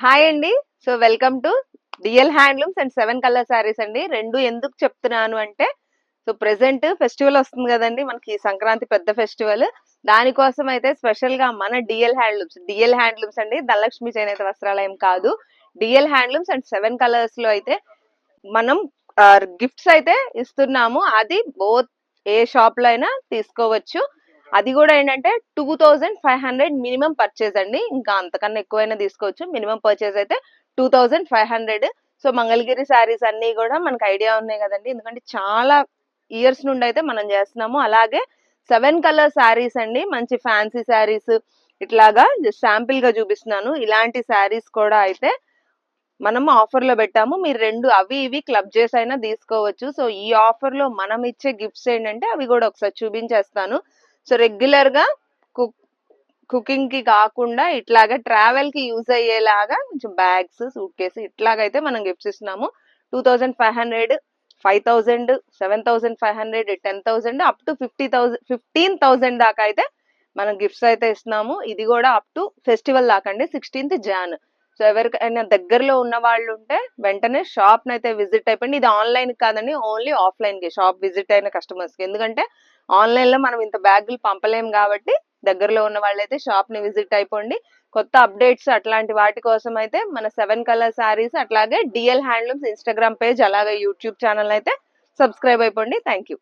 Hi అండి. So welcome to DL handlooms and 7 colour saris అండి. రెండు ఎందుకు చెప్తున్నాను అంటే సో ప్రెసెంట్ ఫెస్టివల్ వస్తుంది కదండి, మనకి సంక్రాంతి పెద్ద ఫెస్టివల్. దానికోసం అయితే స్పెషల్ గా మన డిఎల్ హ్యాండ్లూమ్స్ అండి, ధనలక్ష్మి చేనేత వస్త్రాలయం కాదు, డిఎల్ హ్యాండ్లూమ్స్ అండ్ 7 కలర్స్ లో అయితే మనం గిఫ్ట్స్ అయితే ఇస్తున్నాము. అది బోత్ ఏ షాప్ లో అయినా తీసుకోవచ్చు. అది కూడా ఏంటంటే 2500 మినిమం పర్చేజ్ అండి, ఇంకా అంతకన్నా ఎక్కువైనా తీసుకోవచ్చు. మినిమం పర్చేజ్ అయితే 2500. సో మంగళగిరి శారీస్ అన్ని కూడా మనకు ఐడియా ఉన్నాయి కదండి, ఎందుకంటే చాలా ఇయర్స్ నుండి అయితే మనం చేస్తున్నాము. అలాగే 7 కలర్ శారీస్ అండి, మంచి ఫ్యాన్సీ శారీస్ ఇట్లాగా శాంపిల్ గా చూపిస్తున్నాను. ఇలాంటి శారీస్ కూడా అయితే మనం ఆఫర్ లో పెట్టాము. మీరు రెండు అవి ఇవి క్లబ్ చేసి అయినా తీసుకోవచ్చు. సో ఈ ఆఫర్ లో మనం ఇచ్చే గిఫ్ట్స్ ఏంటంటే అవి కూడా ఒకసారి చూపించేస్తాను. సో రెగ్యులర్ గా కుకింగ్ కి కాకుండా ఇట్లాగా ట్రావెల్ కి యూజ్ అయ్యేలాగా కొంచెం బ్యాగ్స్, సూట్ కేసు ఇట్లాగైతే మనం గిఫ్ట్స్ ఇస్తున్నాము. 2500, 5000, 7500, 10,000 అప్ టు 50,000, 15,000 దాకా అయితే మనం గిఫ్ట్స్ అయితే ఇస్తున్నాము. ఇది కూడా అప్ టు ఫెస్టివల్ దాకా అండి, 16th Jan. సో ఎవరికైనా దగ్గరలో ఉన్న వాళ్ళు ఉంటే వెంటనే షాప్ అయితే విజిట్ అయిపోయింది. ఇది ఆన్లైన్ కాదండి, ఓన్లీ ఆఫ్లైన్ కి షాప్ విజిట్ అయిన కస్టమర్స్ కి. ఎందుకంటే ఆన్లైన్ లో మనం ఇంత బ్యాగులు పంపలేం కాబట్టి దగ్గరలో ఉన్న వాళ్ళైతే షాప్ ని విజిట్ అయిపోండి. కొత్త అప్డేట్స్ అట్లాంటి వాటి కోసం అయితే మన 7 కలర్ శారీస్ అట్లాగే డిఎల్ హ్యాండ్లూమ్స్ ఇన్స్టాగ్రామ్ పేజ్ అలాగే యూట్యూబ్ ఛానల్ అయితే సబ్స్క్రైబ్ అయిపోండి. Thank you.